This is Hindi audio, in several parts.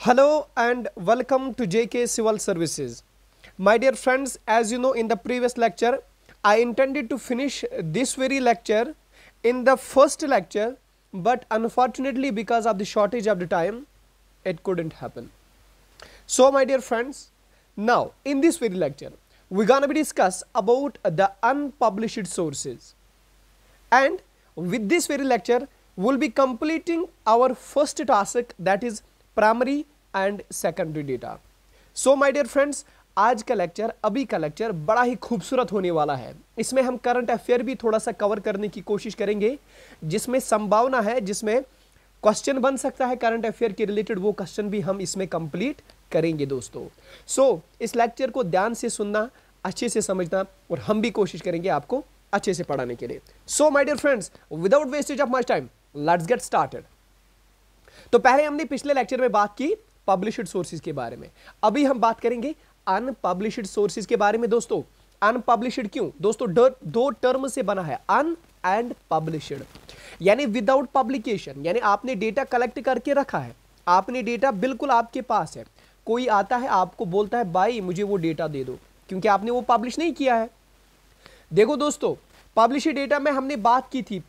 Hello and welcome to JK Civil Services. My dear friends, as you know, in the previous lecture, I intended to finish this very lecture in the first lecture, but unfortunately because of the shortage of the time, it couldn't happen. So my dear friends, now in this very lecture, we're gonna be discuss about the unpublished sources. And with this very lecture, we'll be completing our first task, that is primary and secondary data. So my dear friends, आज का लेक्चर, अभी का लेक्चर बड़ा ही खूबसूरत होने वाला है. इसमें हम करंट अफेयर भी थोड़ा सा कवर करने की कोशिश करेंगे, जिसमें संभावना है, जिसमें क्वेश्चन बन सकता है करंट अफेयर के रिलेटेड, वो क्वेश्चन भी हम इसमें कंप्लीट करेंगे दोस्तों. सो इस लेक्चर को ध्यान से सुनना, अच्छे से समझना, और हम भी कोशिश करेंगे आपको अच्छे से पढ़ाने के लिए. So my dear friends, without wastage of much time, let's get started. तो पहले हमने पिछले लेक्चर में बात की पब्लिश्ड सोर्सेज के बारे में. अभी हम बात करेंगे अनपब्लिश्ड सोर्सेज के बारे में. दोस्तों अनपब्लिश्ड क्यों? दोस्तों दो टर्म से बना है, अन एंड पब्लिश्ड. यानी विदाउट पब्लिकेशन, यानी आपने डेटा कलेक्ट करके रखा है, आपने डेटा बिल्कुल आपके पास है, कोई आता है आपको बोलता है भाई मुझे वो डेटा दे दो, क्योंकि आपने वो पब्लिश नहीं किया है. देखो दोस्तों, पब्लिश्ड डेटा में हमने बात की थी,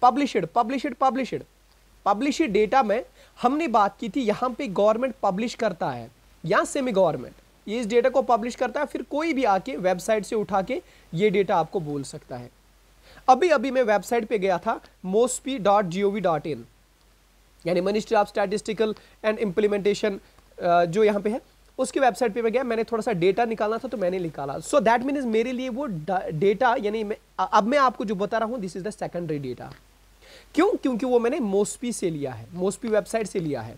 पब्लिश्ड डेटा में हमने बात की थी, यहां पे गवर्नमेंट पब्लिश करता है या सेमी गवर्नमेंट ये इस डेटा को पब्लिश करता है, फिर कोई भी आके वेबसाइट से उठा के ये डेटा आपको बोल सकता है. अभी मैं वेबसाइट पे गया था, mospi.gov.in, यानी ministry of statistical and implementation जो यहाँ पे है, उसकी वेबसाइट पे मैं गया, मैंने थोड़ा सा डेटा निकालना था तो मैंने निकाला. सो दैट मीन्स मेरे लिए वो डेटा, यानी अब मैं आपको जो बता रहा हूँ, this is the secondary data. क्यों? क्योंकि वो मैंने मोस्पी से लिया है, मोस्पी वेबसाइट से लिया है,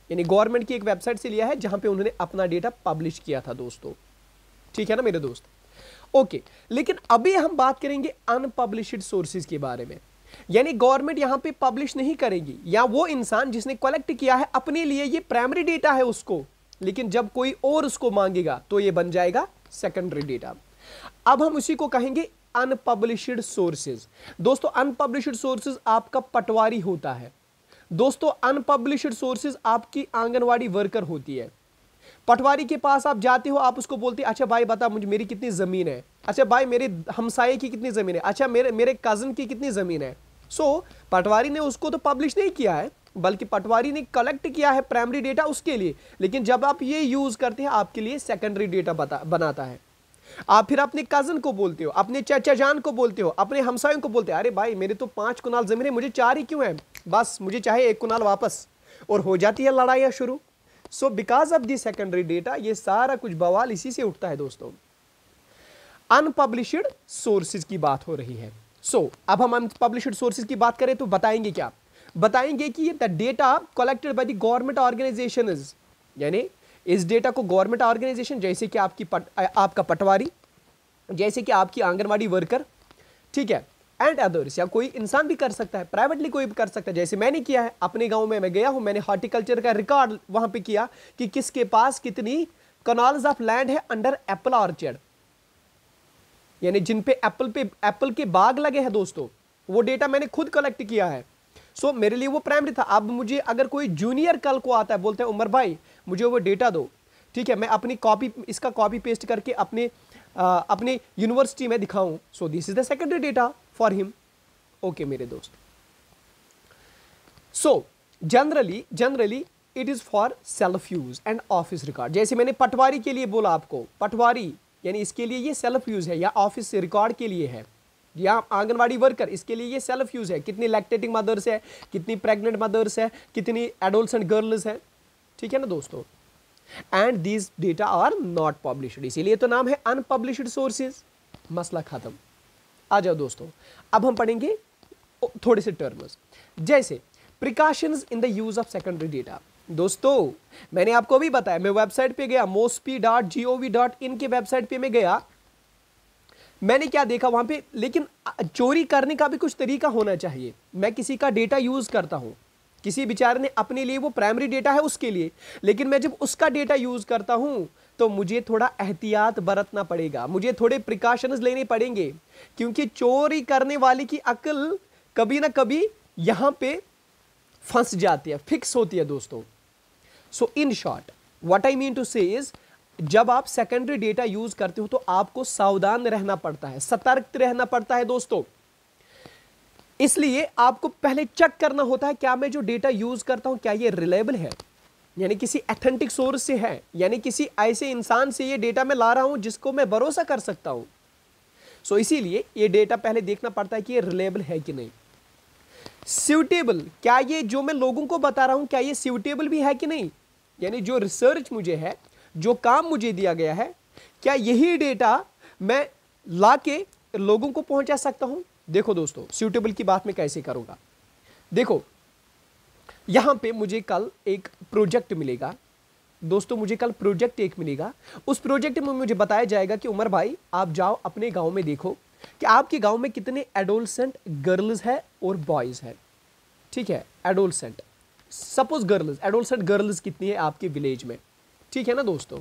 यानी गवर्नमेंट की एक वेबसाइट से लिया है जहां पे उन्होंने अपना डेटा पब्लिश किया था दोस्तों. ठीक है ना मेरे दोस्त? ओके. लेकिन अभी हम बात करेंगे अनपब्लिश्ड सोर्सेज के बारे में. यानी गवर्नमेंट यहां पे पब्लिश नहीं करेगी, या वो इंसान जिसने कलेक्ट किया है अपने लिए ये प्राइमरी डेटा है उसको, लेकिन जब कोई और उसको मांगेगा तो ये बन जाएगा सेकेंडरी डेटा. अब हम उसी को कहेंगे अनपब्लिश्ड सोर्सेज. दोस्तों अनपब्लिश्ड सोर्सेज आपका पटवारी होता है. दोस्तों अनपब्लिश्ड सोर्सेज आपकी आंगनवाड़ी वर्कर होती है. पटवारी के पास आप जाते हो, आप उसको बोलते हैं अच्छा भाई बता मुझे मेरी कितनी जमीन है, अच्छा भाई मेरे हमसाये की कितनी जमीन है, अच्छा मेरे कजन की कितनी जमीन है. सो पटवारी ने उसको तो पब्लिश नहीं किया है, बल्कि पटवारी ने कलेक्ट किया है प्राइमरी डेटा उसके लिए, लेकिन जब आप ये यूज करते हैं आपके लिए सेकेंडरी डेटा बनाता है. आप फिर अपने कजन को बोलते हो, अपने चाचा जान को बोलते हो, अपने हमसायों को बोलते हो, अरे भाई मेरे तो 5 कुनाल जमीन है, मुझे 4 ही क्यों है, बस मुझे चाहे 1 कुनाल वापस, और हो जाती है लड़ाइयां शुरू. So because of the secondary data ये सारा कुछ बवाल इसी से उठता है दोस्तों. अनपब्लिश्ड सोर्सेज की बात हो रही है. सो अब हम अनपब्लिश्ड सोर्सेज की बात करें तो बताएंगे क्या? बताएंगे कि the data collected by the government organisation, यानी इस डेटा को गवर्नमेंट ऑर्गेनाइजेशन, जैसे कि आपका पटवारी, जैसे कि आपकी आंगनवाड़ी वर्कर, ठीक है, एंड अदर्स, या कोई इंसान भी कर सकता है, प्राइवेटली कोई भी कर सकता है, जैसे मैंने किया है. अपने गांव में मैं गया हूं, मैंने हॉर्टिकल्चर का रिकॉर्ड वहां पे किया कि किसके पास कितनी कनाल्स ऑफ लैंड है अंडर एप्पल ऑर्चर्ड, यानी जिन पे एप्पल के बाग लगे हैं दोस्तों, वो डेटा मैंने खुद कलेक्ट किया है. सो मेरे लिए वो प्राइमरी था. अब मुझे अगर कोई जूनियर कल को आता है, बोलते हैं उमर भाई मुझे वो डेटा दो, ठीक है, मैं अपनी इसका कॉपी पेस्ट करके अपने यूनिवर्सिटी में दिखाऊं, सो this is the secondary data for him. Okay मेरे दोस्त. So generally it is for self use and office record. जैसे मैंने पटवारी के लिए बोला आपको, पटवारी यानी इसके लिए ये सेल्फ यूज है, या ऑफिस रिकॉर्ड के लिए है, या आंगनवाड़ी वर्कर इसके लिए ये सेल्फ यूज है, कितनी लैक्टेटिंग मदर्स है, कितनी प्रेग्नेंट मदर्स है, कितनी एडोलसेंट गर्ल्स है. ठीक है ना दोस्तों? And these data are not published, इसीलिए तो नाम है अनपब्लिश्ड सोर्सेज. मसला खत्म. आ जाओ दोस्तों, अब हम पढ़ेंगे थोड़े से टर्म्स, जैसे precautions in the use of secondary data. दोस्तों मैंने आपको अभी बताया, मैं वेबसाइट पे गया, mospi.gov.in के वेबसाइट पे मैं गया, मैंने क्या देखा वहां पे, लेकिन चोरी करने का भी कुछ तरीका होना चाहिए. मैं किसी का डेटा यूज करता हूं, किसी बेचारे ने अपने लिए, वो प्राइमरी डेटा है उसके लिए, लेकिन मैं जब उसका डेटा यूज करता हूं तो मुझे थोड़ा एहतियात बरतना पड़ेगा, मुझे थोड़े प्रिकॉशंस लेने पड़ेंगे, क्योंकि चोरी करने वाले की अक्ल कभी ना कभी यहां पे फंस जाती है, फिक्स होती है दोस्तों. So in short what I mean to say is, जब आप सेकेंडरी डेटा यूज करते हो तो आपको सावधान रहना पड़ता है, सतर्क रहना पड़ता है दोस्तों। इसलिए आपको पहले चेक करना होता है क्या मैं जो डेटा यूज करता हूं क्या ये रिलायबल है, यानी किसी एथेंटिक सोर्स से है, यानी किसी ऐसे इंसान से ये डेटा मैं ला रहा हूं जिसको मैं भरोसा कर सकता हूं। सो इसीलिए ये डेटा पहले देखना पड़ता है कि ये रिलायबल है कि नहीं। सूटेबल, क्या ये जो मैं लोगों को बता रहा हूं क्या ये सूटेबल भी है कि नहीं, यानी जो रिसर्च मुझे है, जो काम मुझे दिया गया है, क्या यही डेटा मैं लाके लोगों को पहुंचा सकता हूं। देखो दोस्तों, सूटेबल की बात मैं कैसे करूंगा। देखो यहां पे मुझे कल एक प्रोजेक्ट मिलेगा दोस्तों, मुझे कल प्रोजेक्ट एक मिलेगा। उस प्रोजेक्ट में मुझे बताया जाएगा कि उमर भाई आप जाओ अपने गांव में देखो कि आपके गांव में कितने एडोलसेंट गर्ल्स है और बॉयज है। ठीक है, adolescent, suppose girls, adolescent girls कितनी है आपके विलेज में, ठीक है ना दोस्तों।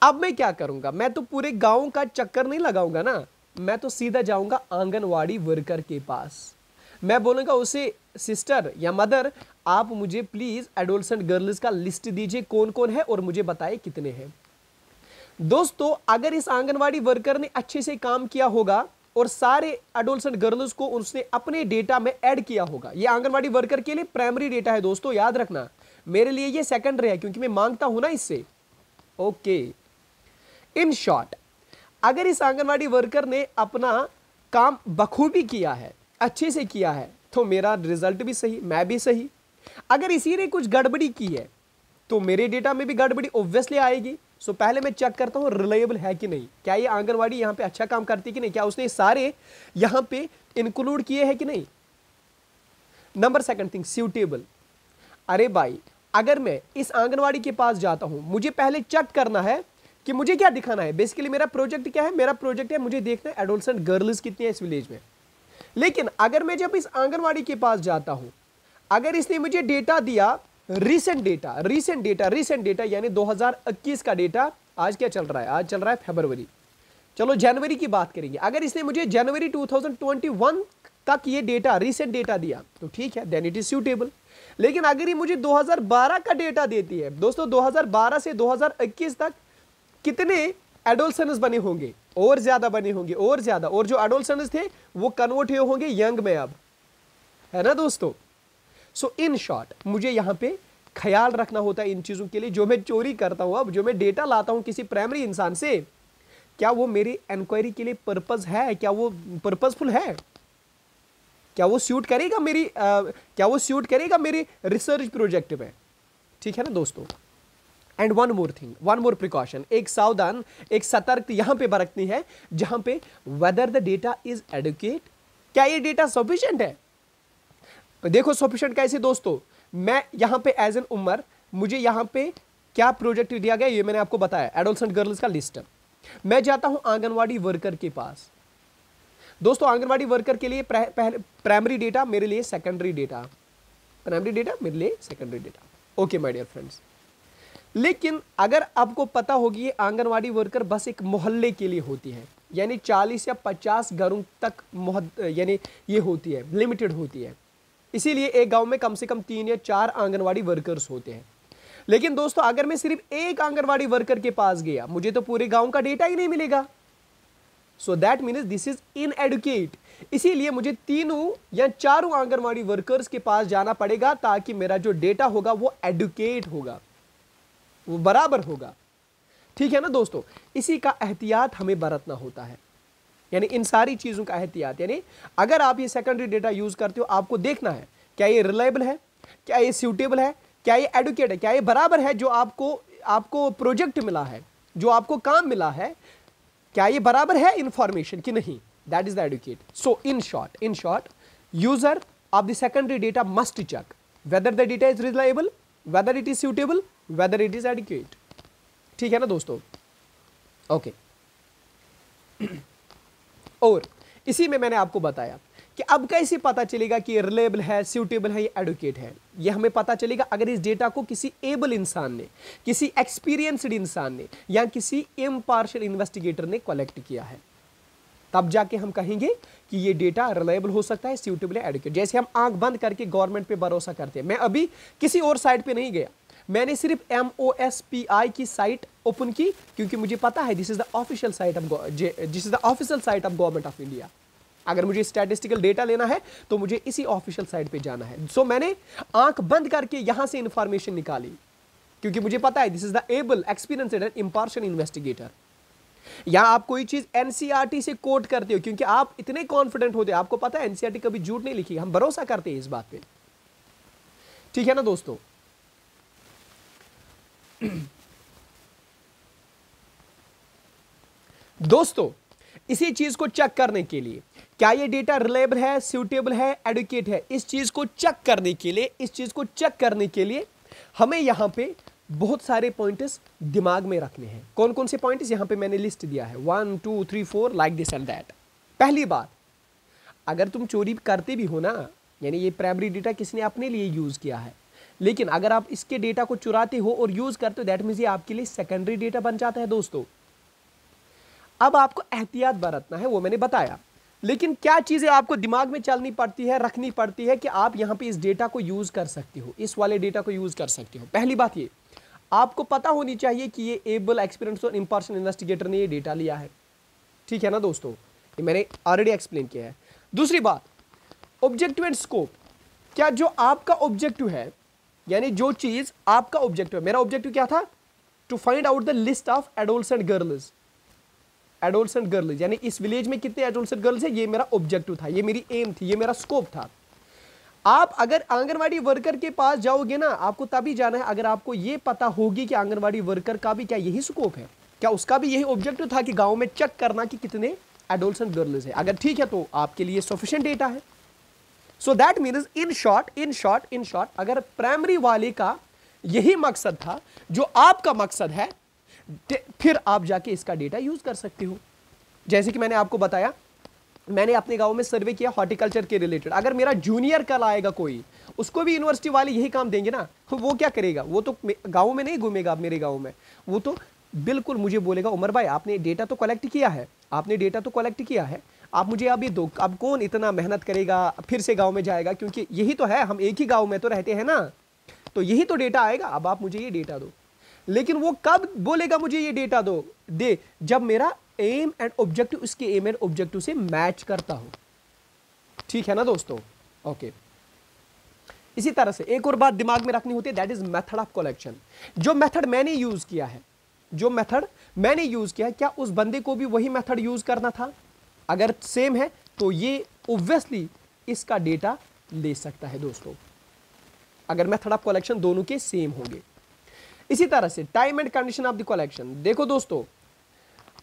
अब मैं क्या करूंगा, मैं तो पूरे गांव का चक्कर नहीं लगाऊंगा ना, मैं तो सीधा जाऊंगा आंगनवाड़ी वर्कर के पास। मैं बोलूंगा उसे सिस्टर या मदर आप मुझे प्लीज एडोलसेंट गर्ल्स का लिस्ट दीजिए कौन कौन है और मुझे बताइए कितने हैं। दोस्तों अगर इस आंगनवाड़ी वर्कर ने अच्छे से काम किया होगा और सारे एडोलसेंट गर्ल्स को उसने अपने डेटा में ऐड किया होगा, ये आंगनवाड़ी वर्कर के लिए प्राइमरी डेटा है दोस्तों, याद रखना। मेरे लिए ये सेकेंडरी है क्योंकि मैं मांगता हूं ना इससे। ओके, इन शॉर्ट अगर इस आंगनवाड़ी वर्कर ने अपना काम बखूबी किया है, अच्छे से किया है, तो मेरा रिजल्ट भी सही, मैं भी सही। अगर इसी ने कुछ गड़बड़ी की है तो मेरे डेटा में भी गड़बड़ी ऑब्वियसली आएगी। सो पहले मैं चेक करता हूं रिलायबल है कि नहीं, क्या ये आंगनवाड़ी यहां पे अच्छा काम करती है कि नहीं, क्या उसने सारे यहां पे इंक्लूड किए हैं कि नहीं। Number second thing, suitable. अरे भाई अगर मैं इस आंगनवाड़ी के पास जाता हूं, मुझे पहले चेक करना है कि मुझे क्या दिखाना है। बेसिकली मेरा प्रोजेक्ट क्या है, मेरा प्रोजेक्ट है मुझे देखना है एडोलसेंट गर्ल्स कितनी है इस विलेज में। लेकिन अगर मैं जब इस आंगनवाड़ी के पास जाता हूं, अगर इसने मुझे डेटा दिया रीसेंट डेटा यानी 2021 का डेटा, आज क्या चल रहा है, आज चल रहा है फरवरी, चलो जनवरी की बात करेंगे। अगर इसने मुझे जनवरी 2021 तक ये डेटा रीसेंट डेटा दिया तो ठीक है, देन इट इज सूटेबल। लेकिन अगर ये मुझे 2012 का डेटा देती है दोस्तों, 2012 से 2021 तक कितने एडोलसेंट्स बने होंगे, और ज्यादा बने होंगे, और ज्यादा, और जो एडोलसेंट्स थे वो कन्वर्ट हुए होंगे यंग में अब, है ना दोस्तों। सो इन शॉर्ट मुझे यहां पे ख्याल रखना होता है इन चीजों के लिए। जो मैं चोरी करता हूं, अब जो मैं डेटा लाता हूं किसी प्राइमरी इंसान से, क्या वो मेरी इंक्वायरी के लिए पर्पस है, क्या वो पर्पसफुल है, क्या वो सूट करेगा मेरी क्या वो सूट करेगा मेरे रिसर्च प्रोजेक्ट में, ठीक है ना दोस्तों। And one more thing, one more precaution, एक सावधान, एक सतर्क यहां पे बरतनी है, जहां पे whether the data is adequate, क्या ये डेटा सफिशिएंट है। देखो सफिशिएंट कैसे दोस्तों, मैं यहां पे एज एन उमर, मुझे यहां पे क्या प्रोजेक्ट दिया गया ये मैंने आपको बताया, एडोलसेंट गर्ल्स का लिस्ट। मैं जाता हूं आंगनवाड़ी वर्कर के पास दोस्तों, आंगनवाड़ी वर्कर के लिए प्राइमरी डेटा, मेरे लिए सेकेंडरी डेटा, प्राइमरी डेटा मेरे लिए secondary data. Okay my dear friends, लेकिन अगर आपको पता होगी ये आंगनवाड़ी वर्कर बस एक मोहल्ले के लिए होती है, यानी 40 या 50 घरों तक यानी ये होती है, लिमिटेड होती है, इसीलिए एक गांव में कम से कम 3 या 4 आंगनवाड़ी वर्कर्स होते हैं। लेकिन दोस्तों अगर मैं सिर्फ एक आंगनवाड़ी वर्कर के पास गया, मुझे तो पूरे गांव का डेटा ही नहीं मिलेगा। So that means this is inadequate. इसीलिए मुझे 3 या 4 आंगनवाड़ी वर्कर्स के पास जाना पड़ेगा ताकि मेरा जो डेटा होगा वो एडुकेट होगा, वो बराबर होगा, ठीक है ना दोस्तों। इसी का एहतियात हमें बरतना होता है, यानी इन सारी चीजों का एहतियात, यानी अगर आप ये सेकेंडरी डेटा यूज करते हो आपको देखना है क्या ये रिलायबल है, क्या ये सूटेबल है, क्या ये एडुकेट है, क्या ये बराबर है जो आपको प्रोजेक्ट मिला है, जो आपको काम मिला है, क्या ये बराबर है इंफॉर्मेशन कि नहीं, that is the adequate. So in short user of the secondary data must check whether the data is reliable, whether it is suitable, whether it is adequate, ठीक है ना दोस्तों। ओके और इसी में मैंने आपको बताया कि अब कैसे पता चलेगा कि ये रिलायबल है, सूटेबल है, ये एडुकेट है। ये हमें पता चलेगा अगर इस डेटा को किसी एबल इंसान ने, किसी एक्सपीरियंस्ड इंसान ने या किसी इम्पार्शियल इन्वेस्टिगेटर ने कलेक्ट किया है, तब जाके हम कहेंगे कि ये डेटा रिलायबल हो सकता है, सूटेबल है, एडुकेट। जैसे हम आंख बंद करके गवर्नमेंट पे भरोसा करते हैं, मैं अभी किसी और साइट पे नहीं गया, मैंने सिर्फ MOSPI की साइट ओपन की क्योंकि मुझे पता है this is the official site of government of India. अगर मुझे स्टैटिस्टिकल डेटा लेना है तो मुझे इसी ऑफिशियल साइट पे जाना है। सो मैंने आंख बंद करके यहां से इंफॉर्मेशन निकाली क्योंकि मुझे पता है this is the able experienced and impartial investigator. यहां आप कोई चीज NCERT से कोट करते हो क्योंकि आप इतने कॉन्फिडेंट होते हो, आपको पता है NCERT कभी झूठ नहीं लिखी, हम भरोसा करते हैं इस बात पे, ठीक है ना दोस्तों। दोस्तों इसी चीज को चेक करने के लिए क्या ये डेटा रिलायबल है, सूटेबल है, एडुकेट है, इस चीज को चेक करने के लिए हमें यहां पे बहुत सारे पॉइंट्स दिमाग में रखने हैं। कौन कौन से पॉइंट्स यहां पे मैंने लिस्ट दिया है, 1 2 3 4 लाइक दिस एंड दैट। पहली बात, अगर तुम चोरी करते भी हो ना, यानी ये प्राइमरी डेटा किसने अपने लिए यूज किया है, लेकिन अगर आप इसके डेटा को चुराते हो और यूज करते हो दैट मींस ये आपके लिए सेकेंडरी डेटा बन जाता है दोस्तों। अब आपको एहतियात बरतना है, वो मैंने बताया, लेकिन क्या चीजें आपको दिमाग में चलनी पड़ती है, रखनी पड़ती है कि आप यहां पे इस डेटा को यूज कर सकते हो, इस वाले डेटा को यूज कर सकते हो। पहली बात ये आपको पता होनी चाहिए कि ये एबल एक्सपीरियंस और इम्पार्शियल इन्वेस्टिगेटर ने ये डेटा लिया है, ठीक है ना दोस्तों, ये मैंने ऑलरेडी एक्सप्लेन किया है। दूसरी बात, ऑब्जेक्टिव एंड स्कोप, क्या जो आपका ऑब्जेक्टिव है, यानी जो चीज आपका ऑब्जेक्टिव है, मेरा ऑब्जेक्टिव क्या था, to find out the list of adolescent girls, यानी इस विलेज में कितने एडोल्सेंट गर्ल्स है, ये मेरा ऑब्जेक्टिव था, ये मेरी एम थी, ये मेरा स्कोप था। आप अगर आंगनवाड़ी वर्कर के पास जाओगे ना, आपको तभी जाना है अगर आपको ये पता होगी कि आंगनवाड़ी वर्कर का भी क्या यही स्कोप है, क्या उसका भी यही ऑब्जेक्टिव था कि गांव में चेक करना कि कितने एडोल्सेंट गर्ल्स है। अगर ठीक है तो आपके लिए सफिशिएंट डेटा है। So that means in short अगर प्राइमरी वाले का यही मकसद था जो आपका मकसद है, फिर आप जाके इसका डेटा यूज कर सकते हो। जैसे कि मैंने आपको बताया, मैंने अपने गांव में सर्वे किया हॉर्टिकल्चर के रिलेटेड। अगर मेरा जूनियर कल आएगा कोई, उसको भी यूनिवर्सिटी वाले यही काम देंगे ना, वो क्या करेगा, वो तो गांव में नहीं घूमेगा, मेरे गांव में वो तो बिल्कुल मुझे बोलेगा उमर भाई आपने डेटा तो कलेक्ट किया है, आप मुझे अब ये दो। अब कौन इतना मेहनत करेगा, फिर से गांव में जाएगा, क्योंकि यही तो है, हम एक ही गांव में तो रहते हैं ना, तो यही तो डेटा आएगा, अब आप मुझे ये डेटा दो। लेकिन वो कब बोलेगा मुझे ये डेटा दे, जब मेरा एम एंड ऑब्जेक्टिव उसके एम एंड ऑब्जेक्टिव से मैच करता हो, ठीक है ना दोस्तों। ओके, इसी तरह से एक और बात दिमाग में रखनी होती है, that is method of collection. जो मेथड मैंने यूज किया है, क्या उस बंदे को भी वही मेथड यूज करना था? अगर सेम है तो ये ऑब्वियसली इसका डेटा ले सकता है दोस्तों, अगर मेथड ऑफ कलेक्शन दोनों के सेम होंगे। इसी तरह से time and condition of the collection, देखो दोस्तों,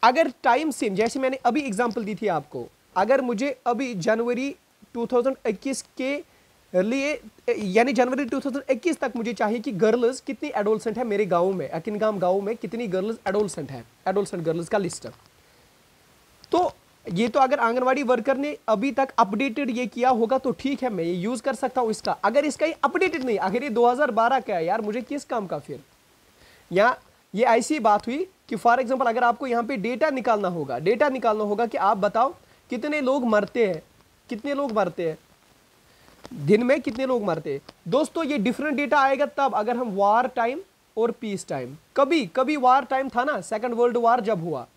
अगर टाइम सेम, जैसे मैंने अभी एग्जांपल दी थी आपको, अगर मुझे अभी जनवरी 2021 के लिए, यानी जनवरी 2021 तक मुझे चाहिए कि गर्ल्स कितनी एडोलसेंट है मेरे गांव में, अकिनगाम गांव में कितनी गर्ल्स एडोलसेंट है, एडोलसेंट गर्ल्स का लिस्ट। तो ये तो अगर आंगनवाड़ी वर्कर ने अभी तक अपडेटेड ये किया होगा तो ठीक है, मैं ये यूज कर सकता हूं इसका। अगर इसका ये अपडेटेड नहीं, अगर ये 2012 का है, यार मुझे किस काम का फिर। या ये ऐसी बात हुई कि फॉर एग्जांपल अगर आपको यहाँ पे डेटा निकालना होगा कि आप बताओ कितने लोग मरते हैं, दिन में कितने लोग मरते हैं। दोस्तों ये डिफरेंट डेटा आएगा तब अगर हम वार टाइम और पीस टाइम, कभी वार टाइम था ना, सेकंड वर्ल्ड वार जब हुआ,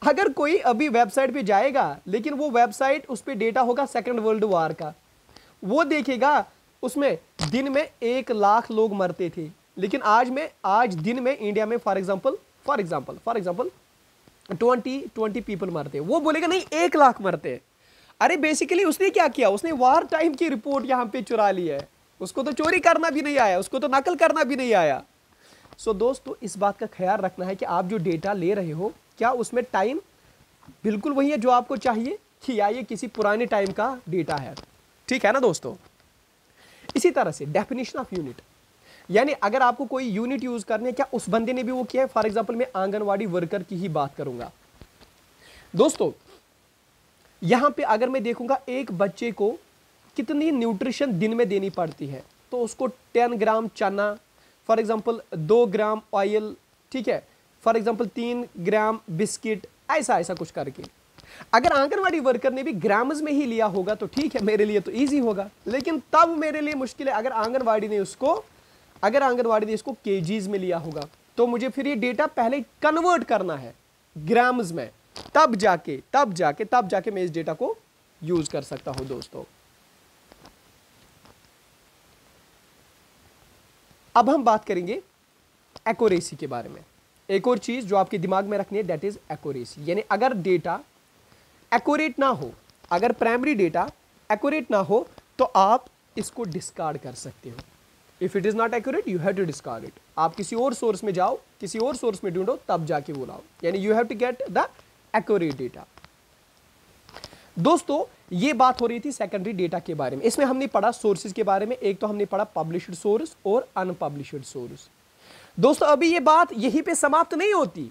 अगर कोई अभी वेबसाइट पे जाएगा, लेकिन वो वेबसाइट उस पे डेटा होगा सेकंड वर्ल्ड वार का, वो देखेगा उसमें दिन में 1 लाख लोग मरते थे, लेकिन आज दिन में इंडिया में फॉर एग्जांपल 20 पीपल मरते हैं, वो बोलेगा नहीं 1 लाख मरते हैं। अरे बेसिकली उसने क्या किया, उसने वार टाइम की रिपोर्ट यहां पे चुरा ली है, उसको तो चोरी करना भी नहीं आया, उसको तो नकल करना भी नहीं आया। सो दोस्तों इस बात का ख्याल रखना है कि आप जो डेटा ले रहे हो, क्या उसमें टाइम बिल्कुल वही है जो आपको चाहिए, कि या ये किसी पुराने टाइम का डेटा है, ठीक है ना दोस्तों। इसी तरह से डेफिनेशन ऑफ यूनिट, यानी अगर आपको कोई यूनिट यूज करनी है, क्या उस बंदे ने भी वो किया है। फॉर एग्जांपल मैं आंगनवाड़ी वर्कर की ही बात करूंगा दोस्तों, यहां पे अगर मैं देखूंगा एक बच्चे को कितनी न्यूट्रिशन दिन में देनी पड़ती है, तो उसको 10 ग्राम चना, फॉर एग्जांपल 2 ग्राम ऑयल, ठीक है, फॉर एग्जांपल 3 ग्राम बिस्किट, ऐसा कुछ करके। अगर आंगनवाड़ी वर्कर ने भी ग्राम्स में ही लिया होगा तो ठीक है, मेरे लिए तो इजी होगा, लेकिन तब मेरे लिए मुश्किल है अगर आंगनवाड़ी ने उसको अगर आंगनवाड़ी ने इसको केजीज में लिया होगा तो मुझे फिर ये डेटा पहले कन्वर्ट करना है ग्राम्स में, तब जाके मैं इस डेटा को यूज कर सकता हूं दोस्तों। अब हम बात करेंगे एक्यूरेसी के बारे में। एक और चीज जो आपके दिमाग में रखनी है, दैट इज एक्यूरेसी। यानी अगर डेटा एक्यूरेट ना हो, अगर प्राइमरी डेटा एक्यूरेट ना हो तो आप इसको डिस्कार्ड कर सकते हो। If it is not accurate you have to discard it. आप किसी और सोर्स में जाओ, किसी और सोर्स में ढूंढो, तब जाके वो लाओ। यानी you have to get the accurate data. दोस्तों ये बात हो रही थी सेकेंडरी डेटा के बारे में। इसमें हमने पढ़ा सोर्सेज के बारे में। एक तो हमने पढ़ा पब्लिश्ड सोर्स और अनपब्लिश्ड सोर्स। दोस्तों अभी ये बात यहीं पे समाप्त नहीं होती।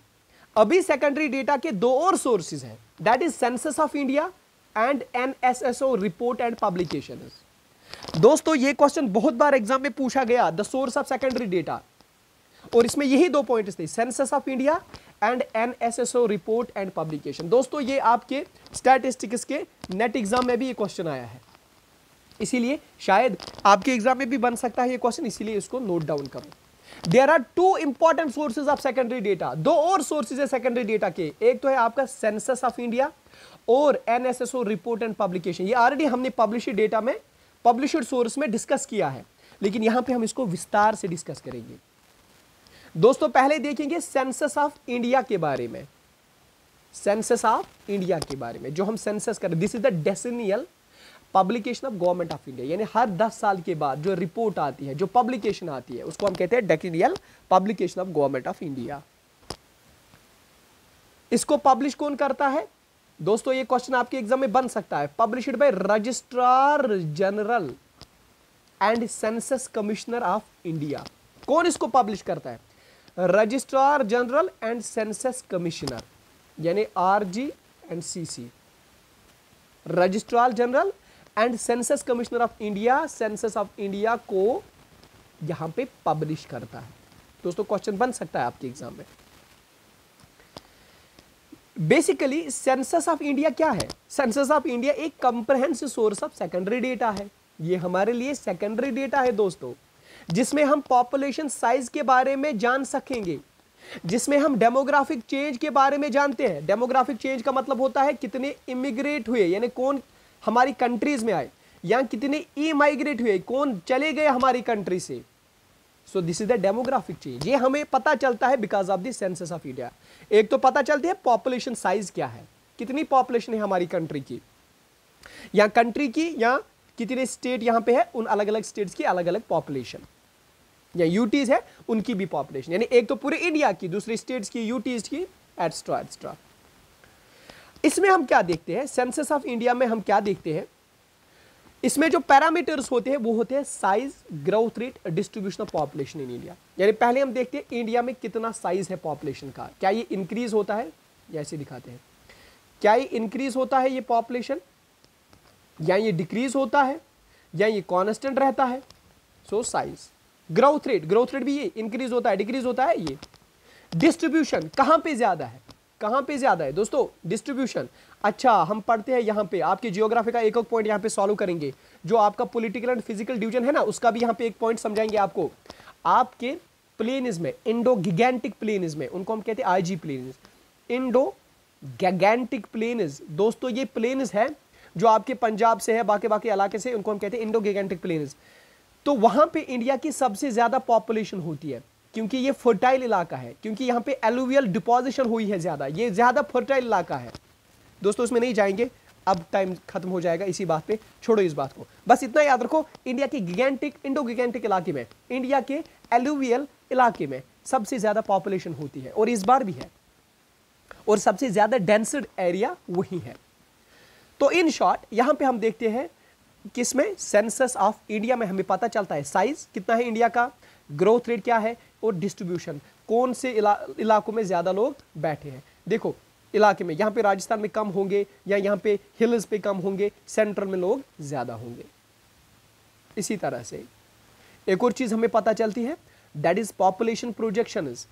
अभी सेकेंडरी डेटा के दो और सोर्सेज हैं, that is census of India and NSSO report and publication. दोस्तों ये क्वेश्चन बहुत बार एग्जाम में पूछा गया, the source of secondary data, और इसमें यही दो पॉइंट्स थे, census of India and NSSO report and publication. दोस्तों ये आपके स्टैटिस्टिक्स के नेट एग्जाम में भी ये क्वेश्चन आया है, इसीलिए शायद आपके एग्जाम में भी बन सकता है ये क्वेश्चन, इसीलिए इसको नोट डाउन करो। There are two important sources of secondary data. दो और सोर्सेज है सेकेंडरी डेटा के, एक तो है आपका सेंसस ऑफ इंडिया और NSSO रिपोर्ट एंड पब्लिकेशन। ये ऑलरेडी हमने पब्लिश्ड डेटा में, पब्लिश्ड सोर्स में डिस्कस किया है, लेकिन यहां पे हम इसको विस्तार से डिस्कस करेंगे। दोस्तों पहले देखेंगे सेंसस ऑफ इंडिया के बारे में। सेंसस ऑफ इंडिया के बारे में जो हम सेंसस कर, this is the decennial publication of government of India. यानी हर 10 साल के बाद जो रिपोर्ट आती है, जो पब्लिकेशन आती है, उसको हम कहते हैं decennial publication of government of India. इसको पब्लिश कौन करता है दोस्तों? ये क्वेश्चन आपके एग्जाम में बन सकता है। Published by registrar general and census commissioner of India. कौन इसको पब्लिश करता है? Registrar general and census commissioner, यानी RG and CC। Registrar general and census commissioner of India, census of India को यहां पे पब्लिश करता है। दोस्तों क्वेश्चन बन सकता है आपके एग्जाम में। बेसिकली सेंसस ऑफ इंडिया क्या है? सेंसस ऑफ इंडिया एक comprehensive source of secondary data है। ये हमारे लिए सेकेंडरी डेटा है दोस्तों, जिसमें हम पॉपुलेशन साइज के बारे में जान सकेंगे, जिसमें हम डेमोग्राफिक चेंज के बारे में जानते हैं। डेमोग्राफिक चेंज का मतलब होता है कितने इमिग्रेट हुए, यानी कौन हमारी कंट्रीज में आए, या कितने इमाइग्रेट हुए, कौन चले गए हमारी कंट्री से। सो this is the demographic change. ये हमें पता चलता है because of the census of India. एक तो पता चलती है पॉपुलेशन साइज क्या है, कितनी पॉपुलेशन है हमारी कंट्री की, या कंट्री की, या कितने स्टेट यहां पे है, उन अलग अलग स्टेट्स की अलग अलग पॉपुलेशन, या यूटीज है उनकी भी पॉपुलेशन। यानी एक तो पूरे इंडिया की, दूसरी स्टेट्स की, यूटीज की, एटस्ट्रा एटस्ट्रा। इसमें हम क्या देखते हैं? सेंसस ऑफ इंडिया में हम क्या देखते हैं? इसमें जो पैरामीटर्स होते हैं वो होते हैं size, growth rate, distribution of population in India. यानी पहले हम देखते हैं इंडिया में कितना साइज है पॉपुलेशन का, क्या ये इंक्रीज होता है, या ऐसे दिखाते हैं, क्या ये इंक्रीज होता है ये पॉपुलेशन, या ये डिक्रीज होता है, या ये कांस्टेंट रहता है। सो साइज, ग्रोथ रेट भी ये इंक्रीज होता है, डिक्रीज होता है। ये डिस्ट्रीब्यूशन कहां पे ज्यादा है, कहां पे ज्यादा है दोस्तों? डिस्ट्रीब्यूशन। अच्छा हम पढ़ते हैं यहां पे, आपके जियोग्राफी का एक पॉइंट यहां पे सॉल्व करेंगे, जो आपका पॉलिटिकल एंड फिजिकल डिवीजन है ना, उसका भी यहां पे एक पॉइंट समझाएंगे आपको। आपके प्लेन्स में, इंडो गिगेंटिक प्लेन्स में, उनको हम कहते हैं IG प्लेन्स, इंडो गिगेंटिक प्लेन्स। दोस्तों ये प्लेन्स है जो आपके पंजाब से है, बाकी इलाके से, उनको हम कहते हैं इंडो गिगेंटिक प्लेन्स। तो वहां पे इंडिया की सबसे ज्यादा पॉपुलेशन होती है, क्योंकि ये फर्टाइल इलाका है, क्योंकि यहां पे एलुवियल डिपोजिशन हुई है ज्यादा, ये ज्यादा फर्टाइल इलाका है। दोस्तों इसमें नहीं जाएंगे, अब टाइम खत्म हो जाएगा इसी बात पे, छोड़ो इस बात को। बस इतना याद रखो, इंडिया के गिगेंटिक, इंडो गिगेंटिक इलाके में, इंडिया के एलुवियल इलाके में सबसे ज्यादा पॉपुलेशन होती है, और इस बार भी है, और सबसे ज्यादा डेंस्ड एरिया वही है। तो इन शॉर्ट यहां पे हम देखते हैं किसमें? सेंसस ऑफ इंडिया में हमें पता चलता है साइज कितना है इंडिया का, ग्रोथ रेट क्या है, और डिस्ट्रीब्यूशन कौन से इलाकों में ज्यादा लोग बैठे हैं। देखो इलाके में, यहां पे राजस्थान में कम होंगे, या यहां पे हिल्स पे कम होंगे, सेंट्रल में लोग ज्यादा होंगे। इसी तरह से एक और चीज हमें पता चलती है, दैट इज पॉपुलेशन प्रोजेक्शंस।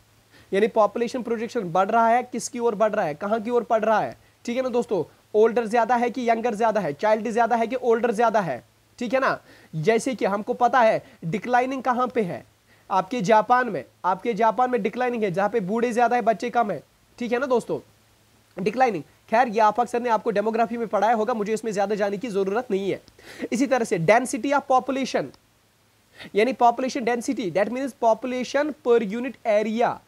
यानी पॉपुलेशन प्रोजेक्शन बढ़ रहा है, किसकी ओर बढ़ रहा है, कहां की ओर बढ़ रहा है, ठीक है ना दोस्तों? ओल्डर ज्यादा है कि यंगर ज्यादा है, चाइल्ड ज्यादा है कि ओल्डर ज्यादा है, ठीक है ना? जैसे कि हमको पता है डिक्लाइनिंग कहां पे है, आपके जापान में डिक्लाइनिंग है, जहां पे बूढ़े ज्यादा है बच्चे कम है, ठीक है ना दोस्तों, डिक्लाइनिंग। खैर ये आप अक्सर ने आपको डेमोग्राफी में पढ़ाया होगा, मुझे इसमें ज्यादा जाने की जरूरत नहीं है। इसी तरह से डेंसिटी ऑफ पॉपुलेशन, यानी population density, that means population per unit area,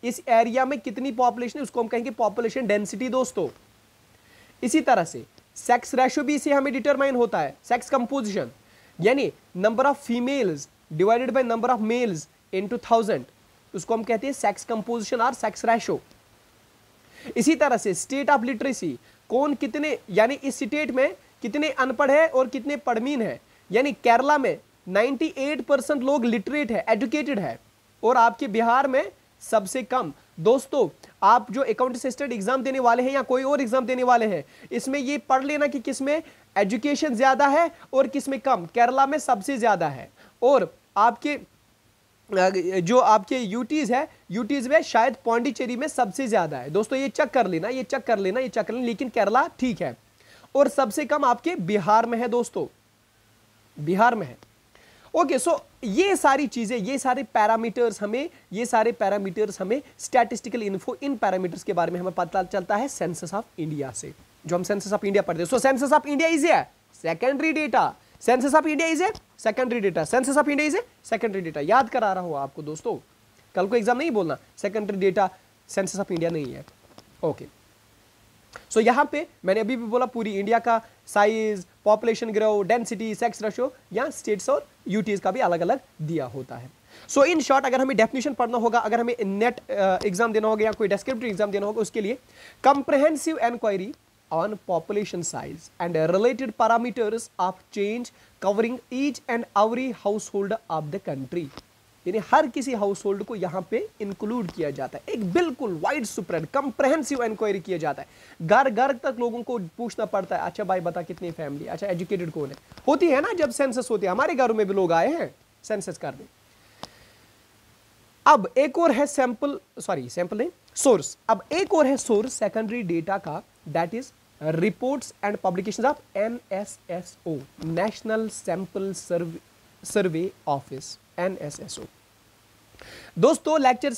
इस एरिया में कितनी पॉपुलेशन है उसको हम कहेंगे पॉपुलेशन डेंसिटी दोस्तों। इसी तरह से सेक्स रेशियो भी इसे हमें डिटरमाइन होता है, सेक्स कंपोजिशन, यानी number of females divided by number of males into 1000, उसको हम कहते हैं सेक्स कंपोजिशन और सेक्स रेशियो। इसी तरह से स्टेट ऑफ लिटरेसी, कौन कितने, यानी इस स्टेट में कितने अनपढ़ है और कितने पढ़मीन है, यानी केरला में 98% लोग लिटरेट है, एजुकेटेड है, और आपके बिहार में सबसे कम। दोस्तों आप जो अकाउंट असिस्टेंट एग्जाम देने वाले हैं या कोई और एग्जाम देने वाले हैं, इसमें ये पढ़ लेना कि किसमें एजुकेशन ज्यादा है और किसमें कम। केरला में सबसे ज्यादा है, और आपके जो आपके यूटीज है, यूटीज में शायद पौंडीचेरी में सबसे ज्यादा है। दोस्तों ये चेक कर लेना, ये चेक कर लेना, ये चेक कर लेना, लेकिन केरला ठीक है, और सबसे कम आपके बिहार में है दोस्तों, बिहार में है। ओके, सो ये सारी चीजें, ये सारे पैरामीटर्स हमें स्टैटिस्टिकल इन्फो, इन पैरामीटर्स के बारे में हमें पता चलता है सेंसस ऑफ इंडिया से, जो हम सेंसस ऑफ इंडिया पढ़ते हैं। So census of India is a secondary data, census of India is a secondary data, census of India is a secondary data. याद करा रहा हूं आपको दोस्तों, कल को एग्जाम नहीं बोलना secondary data census of India नहीं है। ओके, सो यहां पे मैंने अभी भी बोला पूरी इंडिया का size, population grow, density, sex ratio, या स्टेट्स और यूटीज का भी अलग अलग दिया होता है। सो इन शॉर्ट अगर हमें डेफिनेशन पढ़ना होगा, अगर हमें नेट एग्जाम देना होगा या कोई डिस्क्रिप्टिव एग्जाम देना होगा, उसके लिए comprehensive inquiry on population size and related parameters of change covering each and every household of the country, यानी हर किसी हाउस होल्ड को यहां पे इंक्लूड किया जाता है, एक बिल्कुल वाइड स्प्रेड कंप्रहेंसिव इंक्वायरी किया जाता है। घर घर तक लोगों को पूछना पड़ता है, अच्छा भाई बता कितनी फैमिली, अच्छा एजुकेटेड कौन है, होती है ना जब सेंसस होती है, हमारे घरों में भी लोग आए हैं सेंसस करने। अब एक और है सैंपल नहीं, सोर्स। अब एक और है सोर्स सेकेंडरी डेटा का, that is reports and publications of NSSO, national sample survey office, NSSO। दोस्तों लेक्चर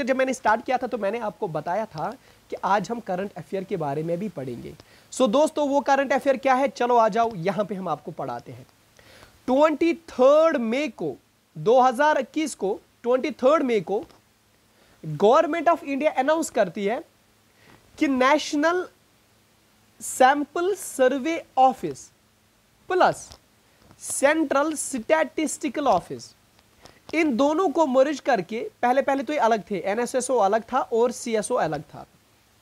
जब मैंने स्टार्ट किया था तो मैंने आपको बताया था कि आज हम करंट अफेयर के बारे में भी पढ़ेंगे। सो दोस्तों वो करंट अफेयर क्या है, चलो आ जाओ यहां पे हम आपको पढ़ाते हैं। 23 मई को 2021 को 23 मई को गवर्नमेंट ऑफ इंडिया अनाउंस करती है कि national sample survey office plus central statistical office, इन दोनों को मर्ज करके, पहले तो ये अलग थे, NSSO अलग था और CSO अलग था।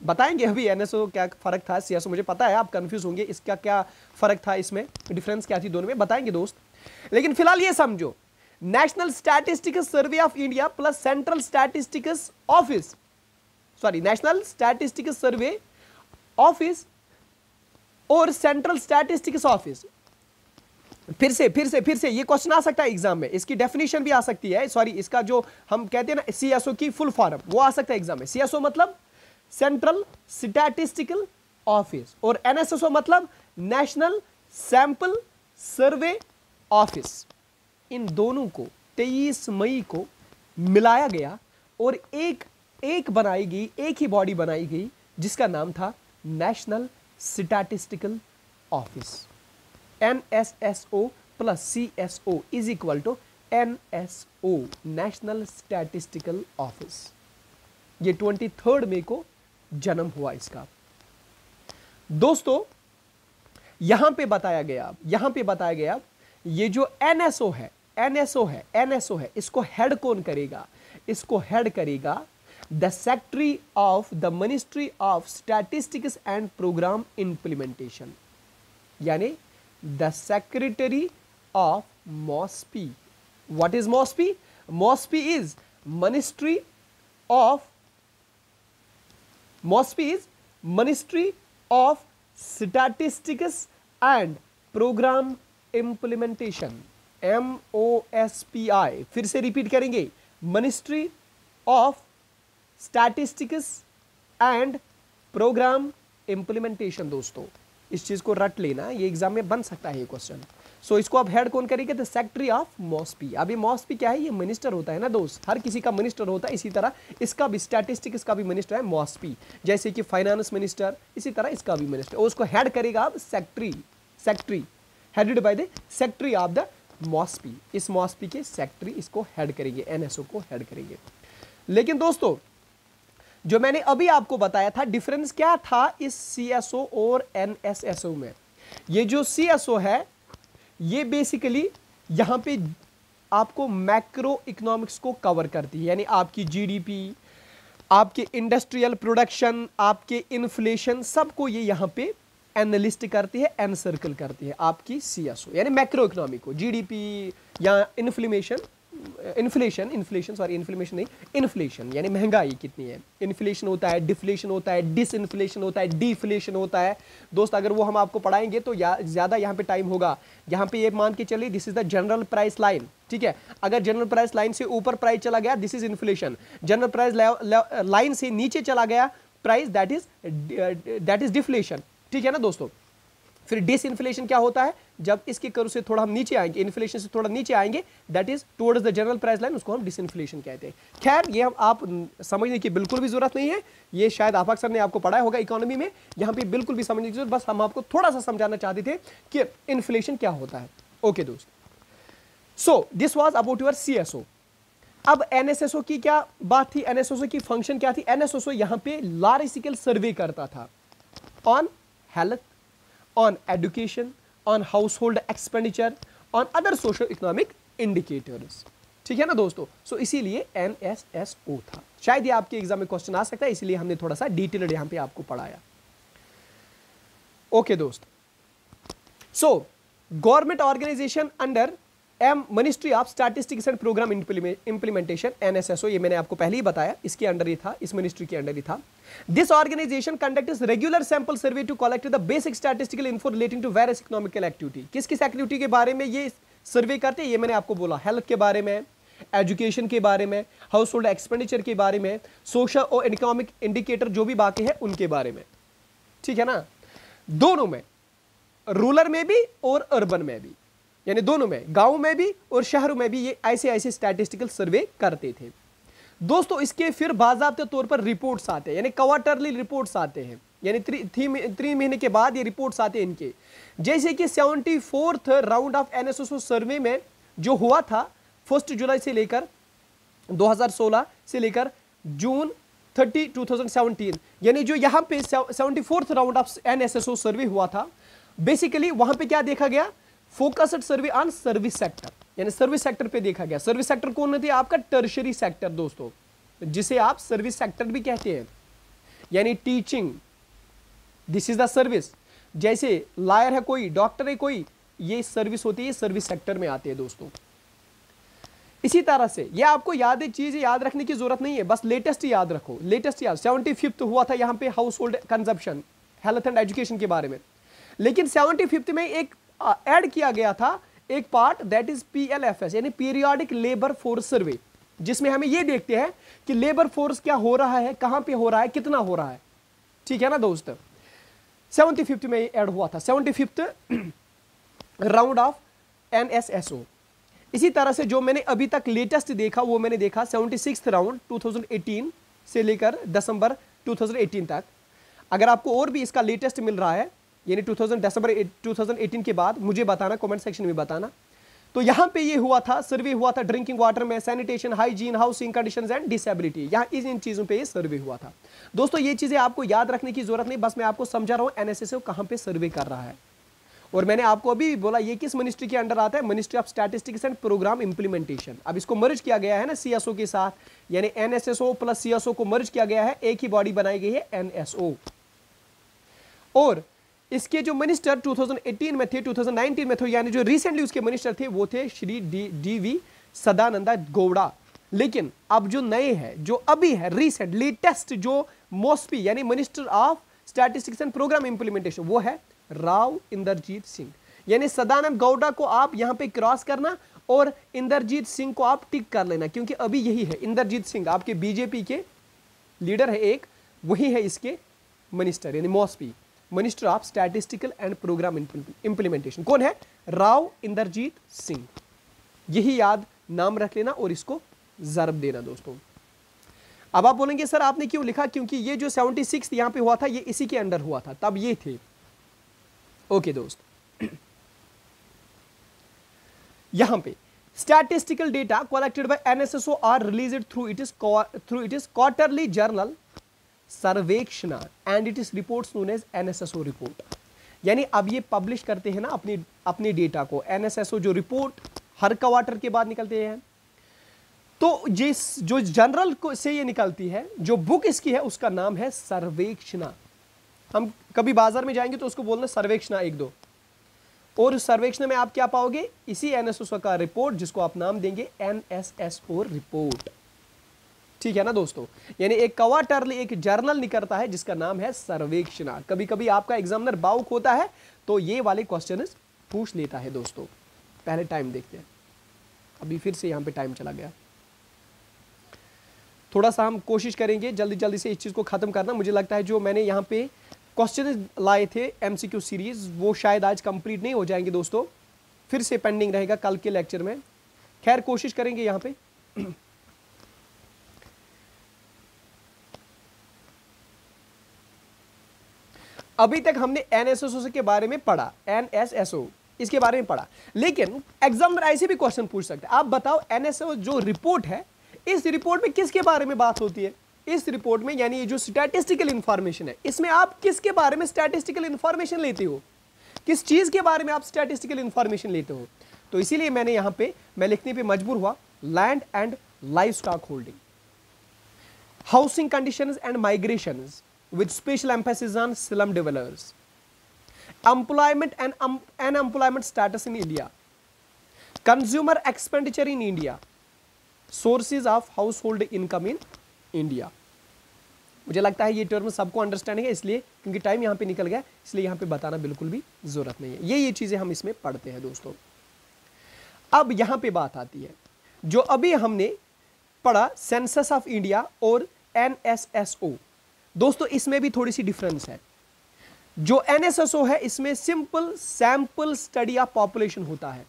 बताएंगे अभी NSSO क्या फर्क था, CSO मुझे पता है आप कंफ्यूज होंगे इसका क्या फर्क था, इसमें डिफरेंस क्या थी दोनों में, बताएंगे दोस्त। लेकिन फिलहाल ये समझो, national statistical survey of India plus central statistical office, national statistical survey office और सेंट्रल स्टैटिस्टिक्स ऑफिस। फिर से ये क्वेश्चन आ सकता है एग्जाम में, इसकी डेफिनेशन भी आ सकती है, इसका जो हम कहते हैं ना CSO की फुल फॉर्म, वो आ सकता है एग्जाम में। CSO मतलब सेंट्रल स्टैटिस्टिकल ऑफिस और NSSO मतलब नेशनल सैंपल सर्वे ऑफिस। इन दोनों को 23 मई को मिलाया गया और एक बनाई गई, एक ही बॉडी बनाई गई जिसका नाम था National Statistical Office. NSSO plus CSO is equal to NSO, National Statistical Office. ये 23 मई को जन्म हुआ इसका। दोस्तों यहां पे बताया गया ये जो NSO है, इसको हेड कौन करेगा, इसको हेड करेगा the secretary of the ministry of statistics and programme implementation, यानी the secretary of MOSPI। What is MOSPI? MOSPI is ministry of statistics and programme implementation, MOSPI। फिर से रिपीट करेंगे, ministry of statistics and programme implementation. दोस्तों इस चीज को रट लेना, ये एग्जाम में बन सकता है ये क्वेश्चन। सो इसको अब हेड कौन करेंगे? The secretary of MoSPI. अब ये मॉस्पी क्या है? ये मिनिस्टर होता है ना दोस्त, हर किसी का मिनिस्टर होता है, इसी तरह इसका भी स्टैटिस्टिक्स का भी मिनिस्टर है मॉस्पी, जैसे कि फाइनेंस मिनिस्टर, इसी तरह इसका भी मिनिस्टर, और उसको हेड करेगा अब secretary headed by the secretary of the MoSPI. इस मॉस्पी के सेक्रेटरी इसको हेड करेंगे, एनएसओ को हेड करेंगे। लेकिन दोस्तों जो मैंने अभी आपको बताया था, डिफरेंस क्या था इस सीएसओ और एनएसएसओ में? ये जो सीएसओ है ये बेसिकली यहां पे आपको मैक्रो इकोनॉमिक्स को कवर करती है, यानी आपकी जीडीपी, आपके इंडस्ट्रियल प्रोडक्शन, आपके इन्फ्लेशन, सबको ये यहां पे एनालिस्ट करती है, एनसर्कल करती है आपकी सीएसओ, यानी मैक्रो इकोनॉमी को, जीडीपी या इन्फ्लेशन यानी महंगाई कितनी है, इन्फ्लेशन होता है, डिफ्लेशन होता है, डिसइन्फ्लेशन होता है, डिफ्लेशन होता है। दोस्त अगर वो हम आपको पढ़ाएंगे तो ज़्यादा यहाँ पे टाइम होगा। यहाँ पे ये मान के चलिए this is the general price line, ठीक है। अगर जनरल प्राइस लाइन से ऊपर प्राइस चला गया this is inflation, general price line से नीचे चला गया प्राइस दैट इज डिफ्लेशन, ठीक है ना दोस्तों। फिर डिसइन्फ्लेशन क्या होता है? जब इसके कर्व से थोड़ा हम नीचे आएंगे, इन्फ्लेशन से थोड़ा नीचे आएंगे, that is towards the general price line, उसको हम डिसइन्फ्लेशन कहते हैं। खैर ये हम आप समझने की बिल्कुल भी जरूरत नहीं है, ये शायद आफाक सर ने आपको पढ़ाया होगा इकोनॉमी में, यहाँ पे बिल्कुल भी समझने की जरूरत, बस हम आपको थोड़ा सा समझाना चाहते थे कि इन्फ्लेशन क्या होता है। ओके दोस्त, so this was about your CSO. अब एनएसएसओ की क्या बात थी? एनएसएसओ की फंक्शन क्या थी? एनएसएसओ यहाँ पे लार्ज स्केल सर्वे करता था on health, on education, on household expenditure, on other socio-economic indicators, ठीक है ना दोस्तों। सो इसीलिए NSSO था। शायद ये आपके एग्जाम में क्वेश्चन आ सकता है, इसलिए हमने थोड़ा सा डिटेल्ड यहां पे आपको पढ़ाया। ओके दोस्त, so government organisation under Ministry of statistics and programme Implementation, NSSO, ये मैंने आपको पहले ही बताया, इसके अंडर ही था, इस मिनिस्ट्री के अंडर ही था। This organisation conducts regular sample survey to collect the basic statistical info relating to various economical activity. किस किस एक्टिविटी के बारे में ये सर्वे करते हैं? ये मैंने आपको बोला, हेल्थ के बारे में, एजुकेशन के बारे में, हाउस होल्ड एक्सपेंडिचर के बारे में, सोशल और इकोनॉमिक इंडिकेटर जो भी बाकी है उनके बारे में, ठीक है ना। दोनों में, रूरल में भी और अर्बन में भी, यानी दोनों में, गांव में भी और शहरों में भी ये ऐसे ऐसे स्टैटिस्टिकल सर्वे करते थे दोस्तों। इसके फिर बाज़ाब्ते तौर पर रिपोर्ट्स आते हैं, यानी क्वार्टरली रिपोर्ट्स आते हैं, यानी 3 महीने के बाद ये रिपोर्ट्स आते हैं इनके। जैसे कि 74th राउंड ऑफ एनएसएसओ सर्वे में जो हुआ था 1 जुलाई से लेकर 2016 से लेकर जून 30, 2017, यानी जो यहाँ पे 74th राउंड ऑफ एनएसएसओ सर्वे हुआ था, बेसिकली वहां पे क्या देखा गया? Focused survey on service sector, यानी सर्विस सेक्टर पे देखा गया। सर्विस सेक्टर कौन होती है? आपका टर्शरी सेक्टर दोस्तों, जिसे आप सर्विस सेक्टर भी कहते हैं, यानी teaching, this is the service. जैसे लॉयर है कोई, डॉक्टर है कोई, ये सर्विस होती है, सर्विस सेक्टर में आते हैं दोस्तों। इसी तरह से ये आपको चीज याद रखने की जरूरत नहीं है, बस लेटेस्ट याद रखो, लेटेस्ट याद। 75th हुआ था यहाँ पे house hold consumption, health and education के बारे में, लेकिन 75th में एक ऐड किया गया था एक पार्ट, दैट इज PLFS, यानी पीरियोडिक लेबर फोर्स सर्वे, जिसमें हमें यह देखते हैं कि लेबर फोर्स क्या हो रहा है, कहां पे हो रहा है, कितना हो रहा है, ठीक है ना दोस्त। 75th में ऐड हुआ था, 75th राउंड ऑफ NSSO। इसी तरह से जो मैंने अभी तक लेटेस्ट देखा वो मैंने देखा 76th राउंड 2018 से लेकर दिसंबर 2018 तक। अगर आपको और भी इसका लेटेस्ट मिल रहा है, यानी दिसंबर 2018 के बाद, मुझे बताना, कमेंट सेक्शन में बताना। तो यहां पे ये हुआ था, सर्वे हुआ था ड्रिंकिंग वाटर में, sanitation, hygiene, housing conditions and disability, यहां इन चीजों पे ये सर्वे हुआ था दोस्तों। ये चीजें आपको याद रखने की जरूरत नहीं, बस मैं आपको समझा रहा हूं एनएसएसओ कहां पे सर्वे कर रहा है। और मैंने आपको अभी भी बोला ये किस मिनिस्ट्री के अंडर आता है? Ministry of statistics and programme Implementation. अब इसको मर्ज किया गया है ना सीएसओ के साथ, यानी एनएसएसओ प्लस सीएसओ को मर्ज किया गया है, एक ही बॉडी बनाई गई है एनएसओ। और इसके जो मिनिस्टर 2018 में थे, 2019 में थे, यानी जो रिसेंटली उसके मिनिस्टर थे वो थे श्री DV सदानंदा गौड़ा। लेकिन अब जो नए हैं, जो अभी है रिसेंट लेटेस्ट, जो मॉस्पी यानी Minister of statistics and programme Implementation, वो है राव इंदरजीत सिंह। यानी सदानंद गौड़ा को आप यहां पे क्रॉस करना और इंदरजीत सिंह को आप टिक कर लेना, क्योंकि अभी यही है इंदरजीत सिंह, आपके बीजेपी के लीडर है एक, वही है इसके मिनिस्टर, यानी MoSPI, minister of statistical and programme implementation. कौन है? राव इंद्रजीत सिंह। यही याद नाम रख लेना और इसको ज़रब देना दोस्तों। अब आप बोलेंगे सर आपने क्यों लिखा, क्योंकि ये जो 76 यहां पे हुआ था ये इसी के अंडर हुआ था, तब ये थे। ओके दोस्त, यहां पे statistical data collected by NSSO are released through it is quarterly journal सर्वेक्षण and it is reports known as NSSO report. यानी अब ये पब्लिश करते हैं ना अपने डेटा को, एनएसएसओ जो रिपोर्ट हर क्वार्टर के बाद निकलते हैं। तो जो जनरल को से ये निकलती है, जो बुक इसकी है उसका नाम है सर्वेक्षण। हम कभी बाजार में जाएंगे तो उसको बोलना सर्वेक्षण 1-2, और उस सर्वेक्षण में आप क्या पाओगे, इसी एनएसएसओ का रिपोर्ट जिसको आप नाम देंगे एनएसएसओ रिपोर्ट। ठीक है ना दोस्तों, यानी एक क्वार्टरली एक जर्नल निकलता है जिसका नाम है सर्वेक्षण। कभी कभी आपका एग्जामिनर बाउक होता है तो ये वाले क्वेश्चन पूछ लेता है दोस्तों। पहले टाइम देखते हैं, अभी फिर से यहां पे टाइम चला गया। थोड़ा सा हम कोशिश करेंगे जल्दी जल्दी से इस चीज को खत्म करना। मुझे लगता है जो मैंने यहाँ पे क्वेश्चन लाए थे एमसीक्यू सीरीज वो शायद आज कंप्लीट नहीं हो जाएंगे दोस्तों, फिर से पेंडिंग रहेगा कल के लेक्चर में। खैर कोशिश करेंगे यहाँ पे। अभी तक हमने एनएसएसओ के बारे में पढ़ा, एनएसएसओ इसके बारे में पढ़ा, लेकिन एग्जामिनर ऐसे भी क्वेश्चन पूछ सकते हैं। आप बताओ एनएसएसओ जो रिपोर्ट है, इस रिपोर्ट में किसके बारे में बात होती है? इस रिपोर्ट में यानी ये जो स्टैटिस्टिकल इंफॉर्मेशन है, इसमें आप किसके बारे में स्टैटिस्टिकल इंफॉर्मेशन लेते हो? किस चीज के बारे में आप स्टैटिस्टिकल इंफॉर्मेशन लेते हो? तो इसीलिए मैंने यहां पे मैं लिखने पे मजबूर हुआ land and live stock holding, housing conditions and migrations with special emphasis on slum developers, employment and unemployment status in India, consumer expenditure in India, sources of house hold income in India. मुझे लगता है ये टर्म सबको अंडरस्टैंडिंग है, इसलिए क्योंकि टाइम यहाँ पे निकल गया इसलिए यहाँ पे बताना बिल्कुल भी जरूरत नहीं है। ये चीजें हम इसमें पढ़ते हैं दोस्तों। अब यहाँ पे बात आती है जो अभी हमने पढ़ा सेंसस ऑफ इंडिया और एनएसएसओ। दोस्तों इसमें भी थोड़ी सी डिफरेंस है। जो एनएसएसओ है इसमें simple sample study of population होता है।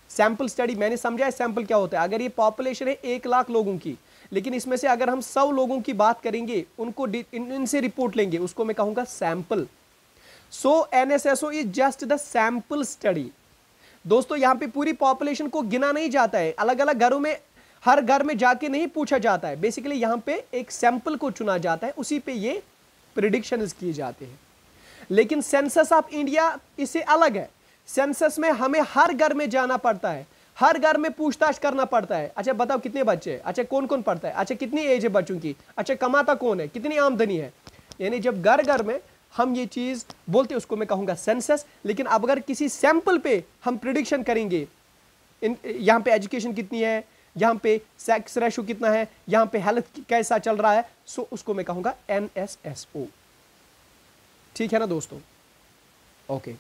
सैंपल स्टडी मैंने समझा है सैंपल क्या होता है। अगर ये पॉपुलेशन है 1 लाख लोगों की, लेकिन इसमें से अगर हम 100 लोगों की बात करेंगे, उनको इनसे रिपोर्ट लेंगे, उसको मैं कहूंगा sample. So NSSO is just the sample study. दोस्तों यहां पे पूरी पॉपुलेशन को गिना नहीं जाता है, अलग अलग घरों में हर घर में जाके नहीं पूछा जाता है। बेसिकली यहां पे एक सैंपल को चुना जाता है, उसी पे ये प्रिडिक्शंस किए जाते हैं। लेकिन सेंसस ऑफ इंडिया इससे अलग है। सेंसस में हमें हर घर में जाना पड़ता है, हर घर में पूछताछ करना पड़ता है। अच्छा बताओ कितने बच्चे, अच्छा कौन कौन पढ़ता है, अच्छा कितनी एज है बच्चों की, अच्छा कमाता कौन है, कितनी आमदनी है। यानी जब घर घर में हम ये चीज बोलते हैं उसको मैं कहूंगा सेंसस। लेकिन अब अगर किसी सैंपल पे हम प्रिडिक्शन करेंगे, यहाँ पे एजुकेशन कितनी है, यहाँ पे सेक्स रेशो कितना है, यहाँ पे हेल्थ कैसा चल रहा है, सो उसको मैं कहूंगा एनएसएसओ। ठीक है ना दोस्तों? ओके।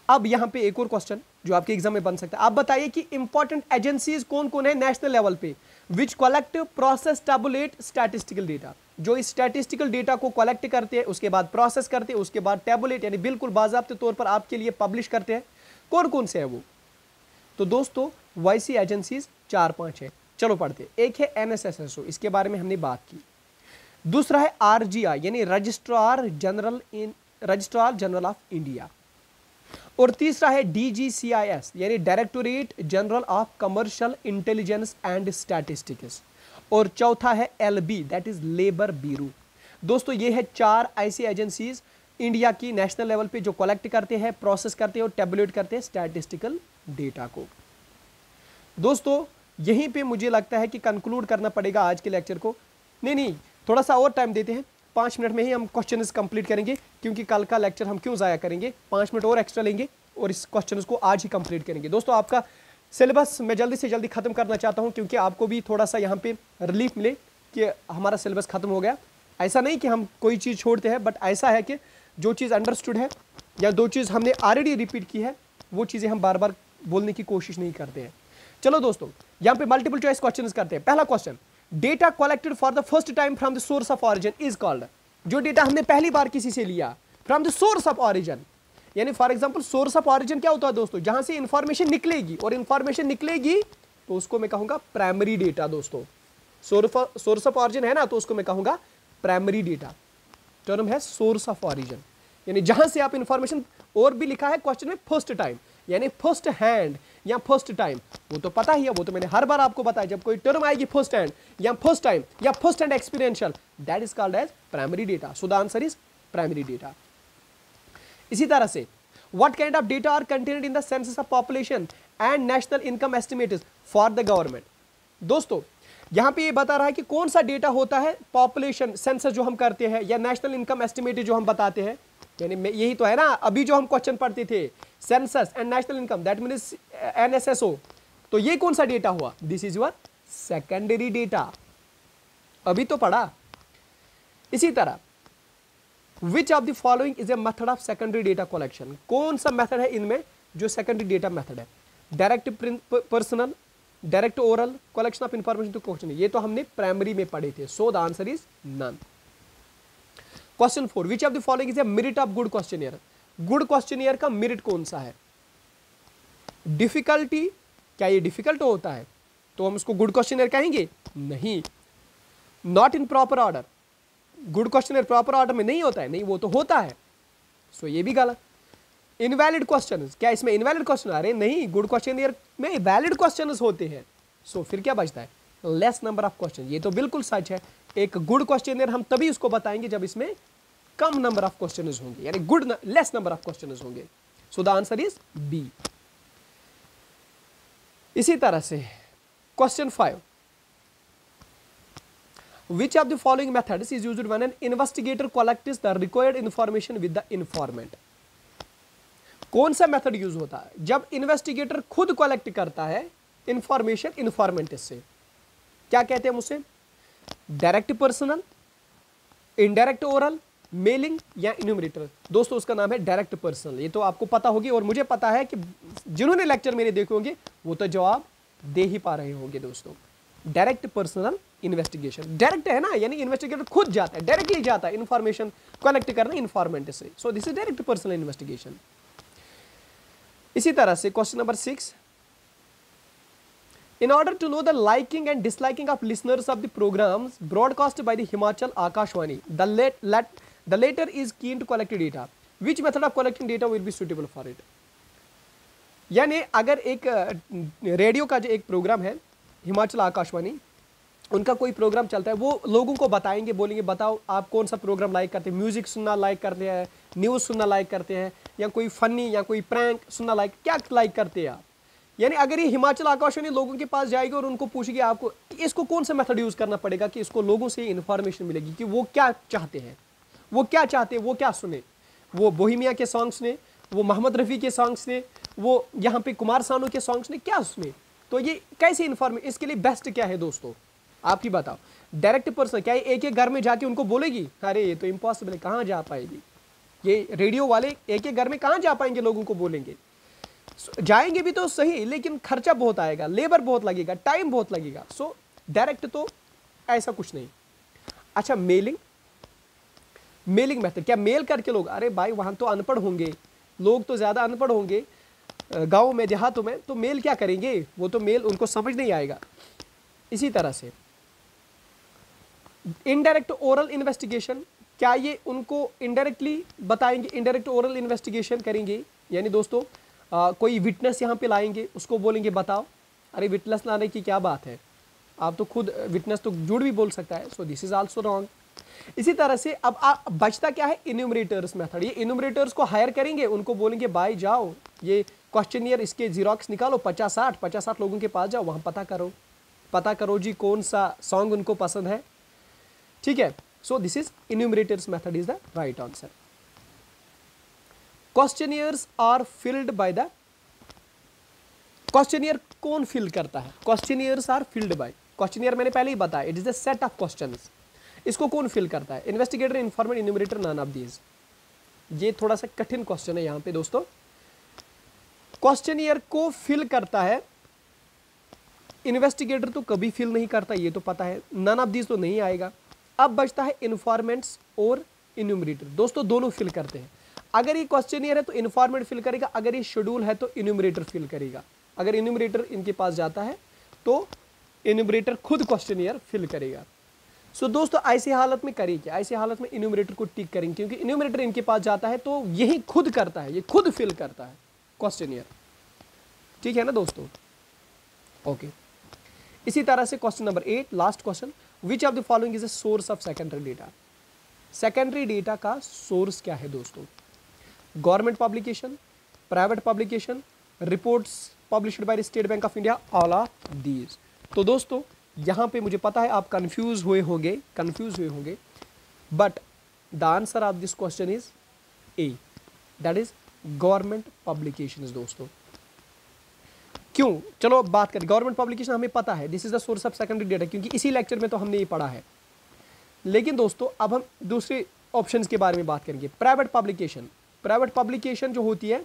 अब यहां पे एक और क्वेश्चन जो आपके एग्जाम में बन सकता है। आप बताइए कि इंपॉर्टेंट एजेंसीज कौन कौन है नेशनल लेवल पे विच collect process tabulate statistical data, जो इस स्टैटिस्टिकल डेटा को कलेक्ट करते हैं, उसके बाद प्रोसेस करते हैं, उसके बाद टैबुलेट यानी बिल्कुल बाज़ाब्ते तौर पर आपके लिए पब्लिश करते हैं। कौन कौन से है वो? तो दोस्तों वैसी एजेंसीज 4-5 है। चलो पढ़ते। एक है एनएसएसओ, इसके बारे में हमने बात की। दूसरा है आरजीआई यानी रजिस्ट्रार जनरल ऑफ इंडिया, और तीसरा है डीजीसीआईएस यानी Directorate General of Commercial Intelligence and Statistics, और चौथा है LB that is Labour Bureau. दोस्तों ये है 4 ऐसी एजेंसीज इंडिया की नेशनल लेवल पे जो कलेक्ट करते हैं, प्रोसेस करते हैं और टैबुलेट करते हैं स्टैटिस्टिकल डेटा को। दोस्तों यहीं पे मुझे लगता है कि कंक्लूड करना पड़ेगा आज के लेक्चर को। नहीं थोड़ा सा और टाइम देते हैं, 5 मिनट में ही हम क्वेश्चन कंप्लीट करेंगे, क्योंकि कल का लेक्चर हम क्यों ज़ाया करेंगे। 5 मिनट और एक्स्ट्रा लेंगे और इस क्वेश्चन को आज ही कंप्लीट करेंगे। दोस्तों आपका सिलेबस मैं जल्दी से जल्दी खत्म करना चाहता हूं, क्योंकि आपको भी थोड़ा सा यहाँ पे रिलीफ मिले कि हमारा सिलेबस खत्म हो गया। ऐसा नहीं कि हम कोई चीज़ छोड़ते हैं, बट ऐसा है कि जो चीज़ अंडरस्टूड है या जो चीज़ हमने ऑलरेडी रिपीट की है वो चीज़ें हम बार बार बोलने की कोशिश नहीं करते हैं। चलो दोस्तों यहाँ पे मल्टीपल चॉइस क्वेश्चन करते हैं। पहला question, data collected for the first time from the source of origin is called. जो डेटा हमने पहली बार किसी से लिया from the source of origin, यानी for example source of origin क्या होता है दोस्तों, जहां से इंफॉर्मेशन निकलेगी, और इंफॉर्मेशन निकलेगी तो उसको मैं कहूंगा प्राइमरी डेटा दोस्तों। सोर्स ऑफ ऑरिजिन है ना, तो उसको मैं कहूंगा प्राइमरी डेटा। टर्म है सोर्स ऑफ ऑरिजिन, यानी जहां से आप इंफॉर्मेशन, और भी लिखा है क्वेश्चन में फर्स्ट टाइम, यानी फर्स्ट हैंड या फर्स्ट टाइम, वो तो पता ही है, वो तो मैंने हर बार आपको बताया, जब कोई टर्म आएगी फर्स्ट हैंड या फर्स्ट टाइम या first hand experiential, that is called as primary data. So the answer is primary data. इसी तरह से what kind of data are contained in the census of population and national income estimates for the government। दोस्तों यहां पे ये बता रहा है कि कौन सा डेटा होता है पॉपुलेशन सेंसस जो हम करते हैं, या नेशनल इनकम एस्टिमेट जो हम बताते हैं, यानी यही तो है ना, अभी जो हम क्वेश्चन पढ़ते थे census and national income, that means NSSO, तो ये कौन सा डेटा हुआ, this is your secondary data, अभी तो पढ़ा। इसी तरह which of the following is a method of secondary data collection, कौन सा मेथड है इनमें जो सेकेंडरी डेटा मेथड है, direct personal, direct oral, collection of information to question, ये तो हमने प्राइमरी में पढ़े थे। So the answer is none. Question 4, which of the following is A merit of good questionnaire, good questionnaire का मेरिट कौन सा है, डिफिकल्टी, क्या ये डिफिकल्ट होता है तो हम उसको गुड क्वेश्चनियर कहेंगे, नहीं। Not in proper order, good question proper order में नहीं होता है, नहीं वो तो होता है, सो ये भी गलत। इनवैलिड क्वेश्चन, क्या इसमें इनवैलिड क्वेश्चन, अरे नहीं, गुड क्वेश्चन में वैलिड क्वेश्चन होते हैं, सो फिर क्या बचता है, लेस नंबर ऑफ क्वेश्चन, ये तो बिल्कुल सच है। एक गुड क्वेश्चन हम तभी उसको बताएंगे जब इसमें कम नंबर ऑफ क्वेश्चन होंगे, यानी good less number of question होंगे। So the answer is B. इसी तरह से question 5, which of the following methods is used when an investigator collects the required information with the informant, कौन सा मेथड यूज होता है जब इन्वेस्टिगेटर खुद कलेक्ट करता है इंफॉर्मेशन इन्फॉर्मेंट से, क्या कहते हैं उसे, direct personal, indirect oral, mailing या इन्यूमरेटर। दोस्तों उसका नाम है डायरेक्ट पर्सनल, ये तो आपको पता होगी, और मुझे पता है कि जिन्होंने लेक्चर मेरे देखे होंगे वो तो जवाब दे ही पा रहे होंगे दोस्तों। डायरेक्ट पर्सनल इन्वेस्टिगेशन, डायरेक्ट है ना, यानी इन्वेस्टिगेटर खुद जाता है, डायरेक्टली जाता है इंफॉर्मेशन कलेक्ट करना इन्फॉर्मेंट से, सो this is direct personal investigation. इसी तरह से question number 6, in order to know the liking and disliking of listeners of the programs broadcast by the Himachal Akashwani, the latter is keen to collect data, which method of collecting data will be suitable for it। यानी अगर एक रेडियो का जो एक प्रोग्राम है हिमाचल आकाशवाणी, उनका कोई प्रोग्राम चलता है, वो लोगों को बताएंगे, बोलेंगे बताओ आप कौन सा प्रोग्राम लाइक करते हैं, म्यूजिक सुनना लाइक करते हैं, न्यूज़ सुनना लाइक करते हैं, या कोई फनी या कोई प्रैंक सुनना लाइक, क्या लाइक करते हैं आप। यानी अगर ये हिमाचल आकाशवाणी लोगों के पास जाएगी और उनको पूछेगी आपको इसको कौन सा मेथड यूज़ करना पड़ेगा कि इसको लोगों से इन्फॉर्मेशन मिलेगी कि वो क्या चाहते हैं, वो क्या चाहते हैं, वो क्या सुने, वो बोहिमिया के सॉन्ग्स ने, वो मोहम्मद रफ़ी के सॉन्ग्स ने, वो यहाँ पे कुमार सानू के सॉन्ग्स ने, क्या सुने, तो ये कैसे इन्फॉर्मेशन, इसके लिए बेस्ट क्या है दोस्तों आप ही बताओ। डायरेक्ट पर्सन, क्या एक एक घर में जाके उनको बोलेगी, अरे ये तो इम्पॉसिबल है, कहाँ जा पाएगी, ये रेडियो वाले एक एक घर में कहाँ जा पाएंगे, लोगों को बोलेंगे, जाएंगे भी तो सही लेकिन खर्चा बहुत आएगा, लेबर बहुत लगेगा, टाइम बहुत लगेगा। सो डायरेक्ट तो ऐसा कुछ नहीं। अच्छा मेलिंग, मेलिंग मेथड, क्या मेल करके लोग, अरे भाई वहाँ तो अनपढ़ होंगे लोग, तो ज़्यादा अनपढ़ होंगे गाँव में देहातों में, तो मेल क्या करेंगे, वो तो मेल उनको समझ नहीं आएगा। इसी तरह से इनडायरेक्ट ओरल इन्वेस्टिगेशन, क्या ये उनको इनडायरेक्टली बताएंगे, इनडायरेक्ट ओरल इन्वेस्टिगेशन करेंगे, यानी दोस्तों कोई विटनेस यहाँ पे लाएंगे, उसको बोलेंगे बताओ, अरे विटनेस लाने की क्या बात है, आप तो खुद विटनेस तो झूठ भी बोल सकता है, so this is also wrong. इसी तरह से अब बचता क्या है, इन्यूमरेटर्स मेथड, ये इन्यूमरेटर्स को हायर करेंगे, उनको बोलेंगे भाई जाओ ये क्वेश्चनियर इसके जीरोक्स निकालो, 50-60 लोगों के पास जाओ, वहाँ पता करो जी कौन सा सॉन्ग उनको पसंद है, ठीक है। So this is enumerators method is the right answer. Questionnaires are filled by the, questionnaire कौन फिल करता है, questionnaires are filled by, questionnaire मैंने पहले ही बताया it is the set of questions, इसको कौन फिल करता है, investigator, informant, enumerator, none of these. ये थोड़ा सा कठिन क्वेश्चन है यहाँ पे दोस्तों। क्वेश्चनियर को फिल करता है इन्वेस्टिगेटर, तो कभी फिल नहीं करता, ये तो पता है, नन ऑफ दीज तो नहीं आएगा। अब बचता है इन्फॉर्मेंट्स और इन्यूमरेटर, दोस्तों दोनों फिल करते हैं। अगर ये क्वेश्चनियर है तो इन्फॉर्मेट फिल करेगा, अगर ये शेड्यूल है तो इन्यूमरेटर फिल करेगा। अगर इन्यूमरेटर इनके पास जाता है तो इन्यूमरेटर खुद क्वेश्चनियर फिल करेगा। सो दोस्तों ऐसी हालत में करिए क्या, ऐसी हालत में इन्यूमरेटर को टिक करेंगे, क्योंकि इन्यूमरेटर इनके पास जाता है तो यही खुद करता है, ये खुद फिल करता है क्वेश्चनियर। ठीक है ना दोस्तों, ओके। इसी तरह से question number 8, last question, which of the following is a source of secondary data. Secondary data का सोर्स क्या है दोस्तों? Government publication, private publication, reports published by the state bank of India, all of these. तो दोस्तों यहाँ पे मुझे पता है आप कंफ्यूज हुए होंगे, but the answer of this question is a, that is government publications दोस्तों। क्यों? चलो अब बात करें। गवर्नमेंट पब्लिकेशन हमें पता है this is the source of secondary data, क्योंकि इसी लेक्चर में तो हमने ये पढ़ा है। लेकिन दोस्तों अब हम दूसरे ऑप्शंस के बारे में बात करेंगे। प्राइवेट पब्लिकेशन जो होती है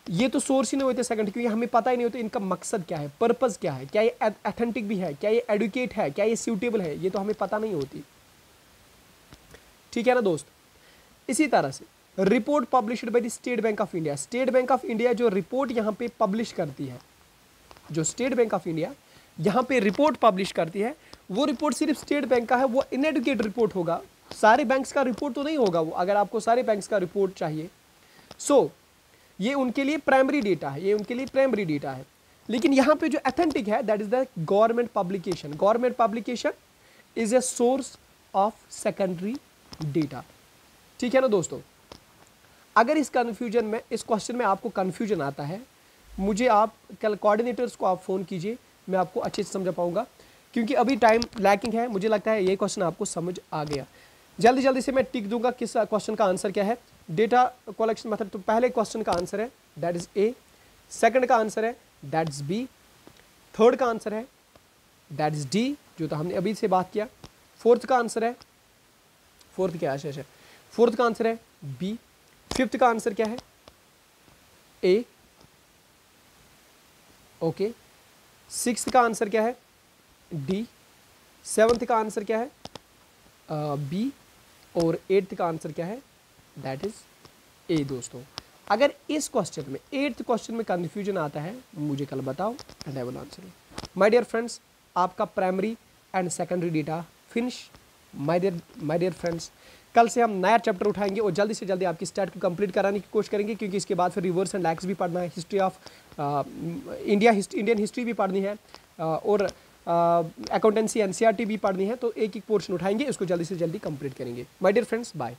ये तो सोर्स ही नहीं होते सेकंड, क्योंकि हमें पता ही नहीं होता इनका मकसद क्या है, पर्पस क्या है, क्या ये ऑथेंटिक भी है, क्या ये एडुकेट है, क्या ये सूटेबल है, ये तो हमें पता नहीं होती। ठीक है ना दोस्त। इसी तरह से report published by the state bank of India, state bank of India जो रिपोर्ट यहाँ पे पब्लिश करती है, जो स्टेट बैंक ऑफ इंडिया यहाँ पे रिपोर्ट पब्लिश करती है, वो रिपोर्ट सिर्फ स्टेट बैंक का है, वो इनएडुकेट रिपोर्ट होगा, सारे बैंक्स का रिपोर्ट तो नहीं होगा वो। अगर आपको सारे बैंक्स का रिपोर्ट चाहिए सो ये उनके लिए प्राइमरी डेटा है, लेकिन यहाँ पे जो ऑथेंटिक है that is the government publication. Government publication is a source of secondary data. ठीक है ना दोस्तों। अगर इस क्वेश्चन में आपको कंफ्यूजन आता है, मुझे आप कल कोऑर्डिनेटर्स को आप फ़ोन कीजिए, मैं आपको अच्छे से समझा पाऊंगा, क्योंकि अभी टाइम लैकिंग है। मुझे लगता है ये क्वेश्चन आपको समझ आ गया। जल्दी से मैं टिक दूंगा किस क्वेश्चन का आंसर क्या है। डेटा कलेक्शन मेथड, तो पहले क्वेश्चन का आंसर है दैट इज ए, सेकंड का आंसर है दैट इज बी, थर्ड का आंसर है दैट इज डी जो तो हमने अभी से बात किया, फोर्थ का आंसर है फोर्थ का आंसर है बी, फिफ्थ का आंसर क्या है ए, ओके, सिक्स्थ का आंसर क्या है डी, सेवन्थ का आंसर क्या है बी, और एट्थ का आंसर क्या है दैट इज ए। दोस्तों अगर इस क्वेश्चन में 8th क्वेश्चन में कंफ्यूजन आता है मुझे कल बताओ and I will answer you. My dear friends, आपका primary and secondary data finish. My dear friends, कल से हम नया चैप्टर उठाएंगे और जल्दी से जल्दी आपकी स्टैट को कंप्लीट कराने की कोशिश करेंगे, क्योंकि इसके बाद फिर रिवर्स एंड लैक्स भी पढ़ना है, हिस्ट्री ऑफ इंडियन हिस्ट्री भी पढ़नी है, और अकाउंटेंसी एनसीईआरटी भी पढ़नी है। तो एक पोर्शन उठाएंगे, इसको जल्दी से जल्दी कंप्लीट करेंगे। My dear friends, bye.